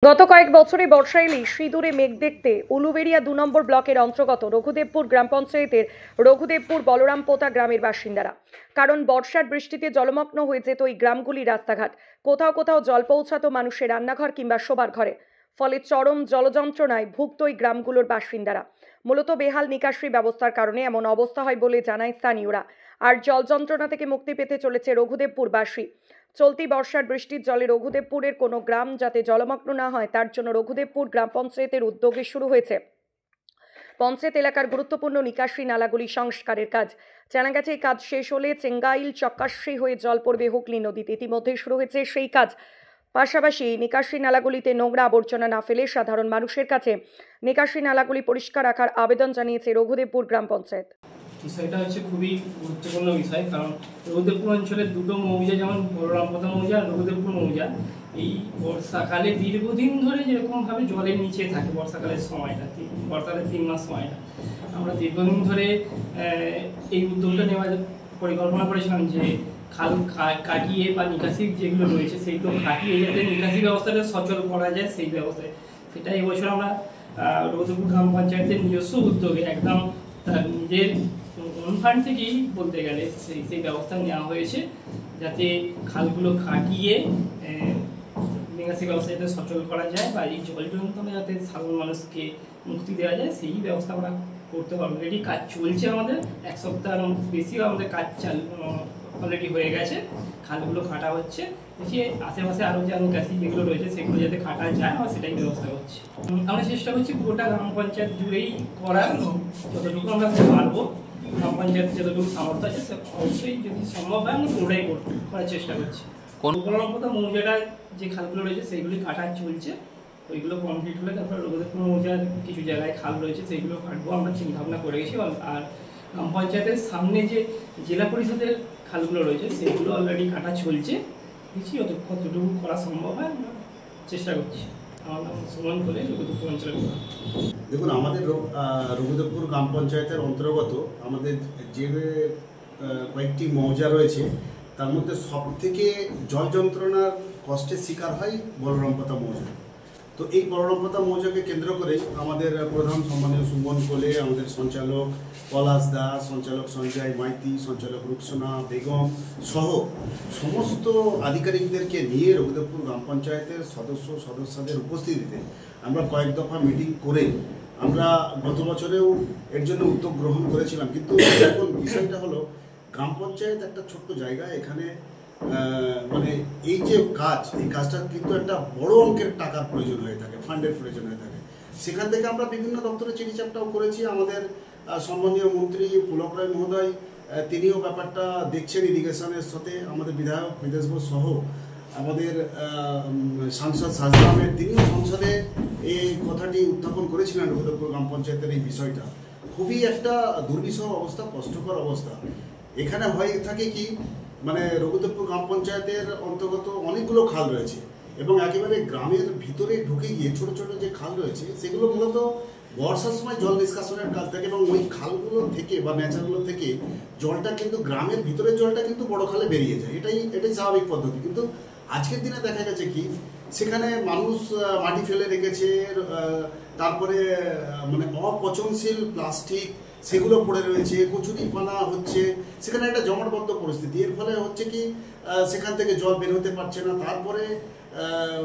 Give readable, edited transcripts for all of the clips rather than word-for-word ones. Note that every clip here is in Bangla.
গত কয়েক বছরে বর্ষা এলেই সিঁদুরে মেঘ দেখতে উলুবেড়িয়া ২ নম্বর ব্লকের অন্তর্গত রঘুদেবপুর গ্রাম পঞ্চায়েতের রঘুদেবপুর বলরামপোতা গ্রামের বাসিন্দারা। কারণ বর্ষার বৃষ্টিতে জলমগ্ন হয়ে যেত এই গ্রামগুলির রাস্তাঘাট, কোথাও কোথাও জল পৌঁছাতো মানুষের রান্নাঘর কিংবা শোবার ঘরে। ফলে চরম জলযন্ত্রণায় ভুগত এই গ্রামগুলোর বাসিন্দারা। মূলত বেহাল নিকাশি ব্যবস্থার কারণে এমন অবস্থা হয় বলে জানায় স্থানীয়রা। আর জল যন্ত্রণা থেকে মুক্তি পেতে চলেছে রঘুদেবপুরবাসী। চলতি বর্ষার বৃষ্টির জলে রঘুদেবপুরের কোনো গ্রাম যাতে জলমগ্ন না হয় তার জন্য রঘুদেবপুর গ্রাম পঞ্চায়েতের উদ্যোগে শুরু হয়েছে পঞ্চায়েত এলাকার গুরুত্বপূর্ণ নিকাশি নালাগুলি সংস্কারের কাজ। জানা গেছে এই কাজ শেষ হলে চেঙ্গাইল চক্কাশ্রী হয়ে জল পড়বে হুগলি নদীতে। ইতিমধ্যে শুরু হয়েছে সেই কাজ। পাশাপাশি নিকাশি নালাগুলিতে নোংরা আবর্জনা না ফেলে সাধারণ মানুষের কাছে নিকাশি নালাগুলি পরিষ্কার রাখার আবেদন জানিয়েছে রঘুদেবপুর গ্রাম পঞ্চায়েত। বিষয়টা হচ্ছে খুবই গুরুত্বপূর্ণ বিষয়, কারণ রঘুদেবপুর অঞ্চলের দুটো মৌজা, যেমন বলরামপোতা মৌজা আর রঘুদেবপুর মৌজা, এই বর্ষাকালে দীর্ঘদিন ধরে যেরকমভাবে জলের নিচে থাকে বর্ষাকালের সময়টা, বর্ষাকালের 3 মাস সময়টা, আমরা দীর্ঘদিন ধরে এই উদ্যোগটা নেওয়ার পরিকল্পনা করেছিলাম যে খাল কাটিয়ে বা নিকাশি যেগুলো রয়েছে সেইগুলো কাটিয়ে যাতে নিকাশি ব্যবস্থাটা সচল করা যায় সেই ব্যবস্থায়। সেটা এবছর আমরা রঘুদেবপুর গ্রাম পঞ্চায়েতের নিজস্ব উদ্যোগে একদম তার নিজের ফান্ড থেকেই বলতে গেলে সেই ব্যবস্থা নেওয়া হয়েছে যাতে খালগুলো কাটিয়ে নিকাশি ব্যবস্থা যাতে সচল করা যায় বা এই জল যন্ত্রণা যাতে সাধারণ মানুষকে মুক্তি দেওয়া যায় সেই ব্যবস্থা আমরা করতে পারবো। অলরেডি কাজ চলছে, আমাদের 1 সপ্তাহের বেশিও আমাদের কাজ অলরেডি হয়ে গেছে। খালগুলো কাটা হচ্ছে, দেখি আশেপাশে আরও যে নিকাশি যেগুলো রয়েছে সেগুলো যাতে কাটা যায় আমরা সেটাই ব্যবস্থা করছি। আমরা চেষ্টা করছি গোটা গ্রাম পঞ্চায়েত জুড়েই করার, যতটুকু আমরা পারবো গ্রাম পঞ্চায়েত যতটুকু সামর্থ্য আছে অবশ্যই যদি সম্ভব হয় আমরা পুরোটাই করার চেষ্টা করছি। বলরামপোতা মৌজাটার যে খালগুলো রয়েছে সেইগুলি কাটা চলছে, ওইগুলো কমপ্লিট হলে তারপর রঘুদেবপুর মৌজার কিছু জায়গায় খাল রয়েছে সেইগুলো কাটবো আমরা চিন্তা ভাবনা করে গেছি। আর গ্রাম পঞ্চায়েতের সামনে যে জেলা পরিষদের খালগুলো রয়েছে সেগুলো অলরেডি কাটা চলছে, দেখছি কতটুকু করা সম্ভব হয় আমরা চেষ্টা করছি। আমার নাম সুমন বলে, রঘুদেবপুর অঞ্চলের। দেখুন, আমাদের রঘুদেবপুর গ্রাম পঞ্চায়েতের অন্তর্গত আমাদের যে কয়েকটি মৌজা রয়েছে তার মধ্যে সবথেকে জল যন্ত্রণার কষ্টের শিকার হয় বলরামপোতা মৌজা। তো এই বলরামপোতা মৌজাকে কেন্দ্র করে আমাদের প্রধান সম্মানীয় সুমন কোলে, আমাদের সঞ্চালক পলাশ দাস, সঞ্চালক সঞ্জয় মাইতি, সঞ্চালক রুকসোনা বেগম সহ সমস্ত আধিকারিকদেরকে নিয়ে রঘুদেবপুর গ্রাম পঞ্চায়েতের সদস্যদের উপস্থিতিতে আমরা কয়েক দফা মিটিং করে আমরা গত বছরেও এর জন্য উদ্যোগ গ্রহণ করেছিলাম। কিন্তু এখন বিষয়টা হলো গ্রাম পঞ্চায়েত একটা ছোট্ট জায়গা, এখানে মানে এই যে এই কাজটা কিন্তু একটা বড় অঙ্কের টাকার প্রয়োজন হয়ে থাকে, ফান্ডের প্রয়োজন হয়ে থাকে। সেখান থেকে আমরা বিভিন্ন দপ্তরে চিঠিচাপটাও করেছি। আমাদের সম্মানীয় মন্ত্রী পুলক রায় মহোদয় তিনিও ব্যাপারটা দেখছেন ইরিগেশনের সাথে, আমাদের বিধায়ক বিদেশ সহ আমাদের সাংসদ সাজদা আহমেদ তিনিও সংসদে এই কথাটি উত্থাপন করেছিলেন। রঘুদেবপুর গ্রাম পঞ্চায়েতের এই বিষয়টা খুবই একটা দুর্বিষহ অবস্থা, কষ্টকর অবস্থা। এখানে হয়ে থাকে কি, মানে রঘুদেবপুর গ্রাম পঞ্চায়েতের অন্তর্গত অনেকগুলো খাল রয়েছে এবং একেবারে গ্রামের ভিতরে ঢুকে গিয়ে ছোট ছোট যে খাল রয়েছে সেগুলো মূলত বর্ষার সময় জল নিষ্কাশনের কাজ থাকে এবং ওই খালগুলো থেকে বা ন্যাচারগুলো থেকে জলটা কিন্তু গ্রামের ভিতরের জলটা কিন্তু বড় খালে বেরিয়ে যায়। এটাই স্বাভাবিক পদ্ধতি। কিন্তু আজকের দিনে দেখা গেছে কি, সেখানে মানুষ মাটি ফেলে রেখেছে, তারপরে মানে অপচনশীল প্লাস্টিক সেগুলো পড়ে রয়েছে, কচুরিপানা হচ্ছে, সেখানে একটা জমাটবদ্ধ পরিস্থিতি। এর ফলে হচ্ছে কি সেখান থেকে জল বের হতে পারছে না। তারপরে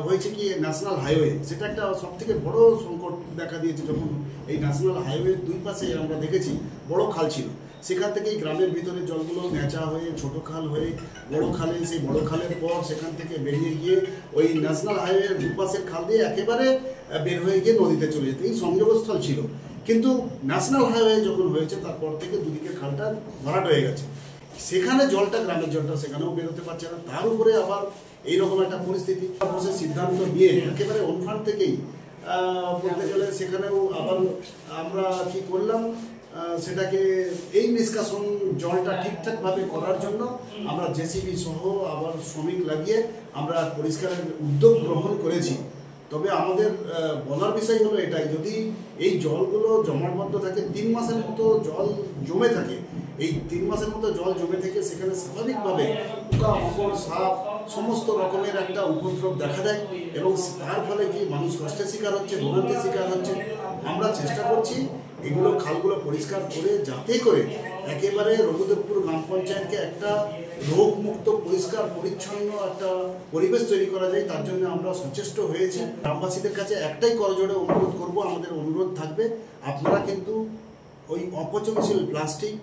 হয়েছে কি ন্যাশনাল হাইওয়ে, সেটা একটা সবথেকে বড় সংকট দেখা দিয়েছে। যখন এই ন্যাশনাল হাইওয়ের দুই পাশে আমরা দেখেছি বড় খাল ছিল, সেখান থেকে এই গ্রামের ভিতরে জলগুলো নেচা হয়ে ছোট খাল হয়ে বড় খালে, সেই বড় খালের পর সেখান থেকে বেরিয়ে গিয়ে ওই ন্যাশনাল হাইওয়ের দুপাশের খাল দিয়ে একেবারে বের হয়ে গিয়ে নদীতে চলে যেত। এই সংযোগস্থল ছিল, কিন্তু ন্যাশনাল হাইওয়ে যখন হয়েছে তারপর থেকে দুদিকের খালটা ভরাট হয়ে গেছে। সেখানে জলটা, গ্রামের জলটা সেখানেও বেরোতে পারছে না। তার উপরে আবার এইরকম একটা পরিস্থিতি, বসে সিদ্ধান্ত নিয়ে একেবারে অনফান্ড থেকেই বলতে গেলে সেখানেও আবার আমরা কি করলাম, সেটাকে এই নিষ্কাশন জলটা ঠিকঠাকভাবে করার জন্য আমরা জেসিবি সহ আবার শ্রমিক লাগিয়ে আমরা পরিষ্কারের উদ্যোগ গ্রহণ করেছি। তবে আমাদের বলার বিষয় হলো এটাই, যদি এই জলগুলো জমাটবদ্ধ থাকে 3 মাসের মতো জল জমে থাকে, এই 3 মাসের মতো জল জমে থেকে সেখানে স্বাভাবিকভাবে পোকা মাকড় সাপ সমস্ত রকমের একটা উপদ্রব দেখা দেয় এবং তার ফলে কি মানুষ কষ্টের শিকার হচ্ছে, ভোগান্তির শিকার হচ্ছে। আমরা চেষ্টা করছি এগুলো খালগুলো পরিষ্কার করে যাতে করে একেবারে রঘুদেবপুর গ্রাম পঞ্চায়েতকে একটা রোগমুক্ত পরিষ্কার পরিচ্ছন্ন একটা পরিবেশ তৈরি করা যায়, তার জন্য আমরা সচেষ্ট হয়েছি। গ্রামবাসীদের কাছে একটাই করজোড়ে অনুরোধ করব, আমাদের অনুরোধ থাকবে আপনারা কিন্তু ওই অপচনশীল প্লাস্টিক,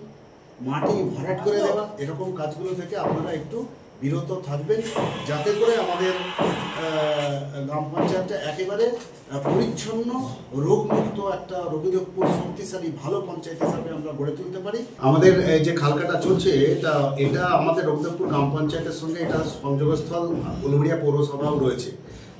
মাটি ভরাট করে দেওয়া এরকম কাজগুলো থেকে আপনারা একটু বিরত থাকবেন, যাতে করে আমাদের গ্রাম পঞ্চায়েতটা একেবারে পরিচ্ছন্ন রোগমুক্ত একটা রঘুদেবপুর শক্তিশালী ভালো পঞ্চায়েত হিসাবে আমরা গড়ে তুলতে পারি। আমাদের যে খালকাটা চলছে এটা আমাদের রঘুদেবপুর গ্রাম পঞ্চায়েতের সঙ্গে এটা সংযোগস্থল উলুবেড়িয়া পৌরসভাও রয়েছে।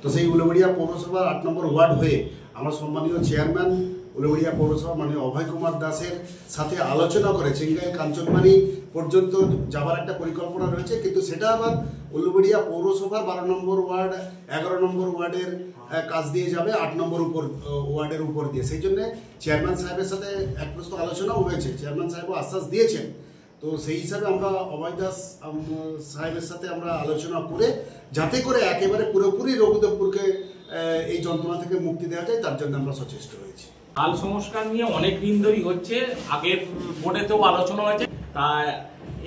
তো সেই উলুবেড়িয়া পৌরসভার 8 নম্বর ওয়ার্ড হয়ে আমরা সম্মানীয় চেয়ারম্যান উলুবেড়িয়া পৌরসভা মানে অভয় কুমার দাসের সাথে আলোচনা করে চেঙ্গাইল কাঞ্চনমারি পর্যন্ত যাওয়ার একটা পরিকল্পনা রয়েছে, কিন্তু সেটা আবার উলুবেড়িয়া পৌরসভার 12 নম্বর ওয়ার্ড 11 নম্বর ওয়ার্ডের কাজ দিয়ে যাবে 8 নম্বর ওয়ার্ডের উপর দিয়ে। সেই জন্য চেয়ারম্যান সাহেবের সাথে এক প্রস্তুত আলোচনাও হয়েছে, চেয়ারম্যান সাহেবও আশ্বাস দিয়েছেন। তো সেই হিসাবে আমরা অভয় দাস সাহেবের সাথে আমরা আলোচনা করে যাতে করে একেবারে পুরোপুরি রঘুদেবপুরকে এই যন্ত্রণা থেকে মুক্তি দেওয়া যায়, তার জন্য আমরা সচেষ্ট হয়েছি। খাল সংস্কার নিয়ে অনেক দিন ধরেই হচ্ছে, আগের বোর্ডেতেও আলোচনা হয়েছে। তা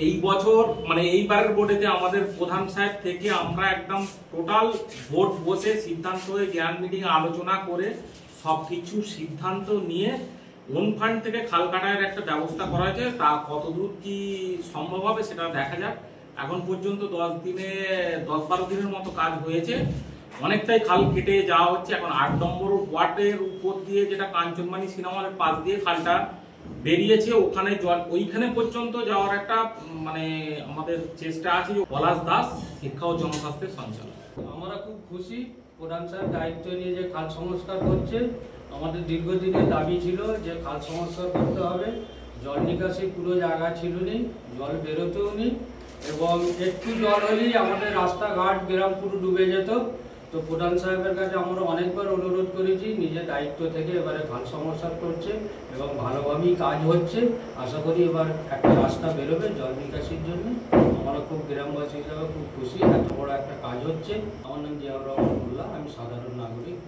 এই বছর মানে এইবারের বোর্ডেতে আমাদের প্রধান সাহেব থেকে আমরা একদম টোটাল বোর্ড বসে সিদ্ধান্ত হয়ে জ্ঞান মিটিং আলোচনা করে সবকিছু সিদ্ধান্ত নিয়ে লোন ফান্ড থেকে খাল কাটার একটা ব্যবস্থা করা হয়েছে। তা কতদূর কি সম্ভব হবে সেটা দেখা যাক। এখন পর্যন্ত 10-12 দিনের মতো কাজ হয়েছে, অনেকটাই খাল কেটে যাওয়া হচ্ছে। এখন 8 নম্বর ওয়ার্ডের উপর দিয়ে যেটা কাঞ্চনমানি সিনেমা হলের পাশ দিয়ে খালটা বেরিয়েছে, ওখানে জল ওইখানে পর্যন্ত যাওয়ার একটা মানে আমাদের চেষ্টা আছে। পলাশ দাস, শিক্ষা ও জনস্বাস্থ্যের সঞ্চালক। আমরা খুব খুশি প্রধান সাহেব দায়িত্ব নিয়ে যে খাল সংস্কার করছে। আমাদের দীর্ঘদিনের দাবি ছিল যে খাল সংস্কার করতে হবে। জল নিকাশি পুরো জায়গা ছিল নেই, জল বেরোতেও নেই, এবং একটু জল হলেই আমাদের রাস্তাঘাট গ্রাম পুরো ডুবে যেত। তো প্রধান সাহেবের কাছে আমরা অনেকবার অনুরোধ করেছি, নিজের দায়িত্ব থেকে এবারে খাল সংস্কার করছে এবং ভালোভাবেই কাজ হচ্ছে। আশা করি এবার একটা রাস্তা বেরোবে জল নিকাশির জন্য। আমরা খুব গ্রামবাসী হিসাবে খুব খুশি, এত বড় একটা কাজ হচ্ছে। আমার নাম জিয়াউর রহমান মোল্লা, আমি সাধারণ নাগরিক।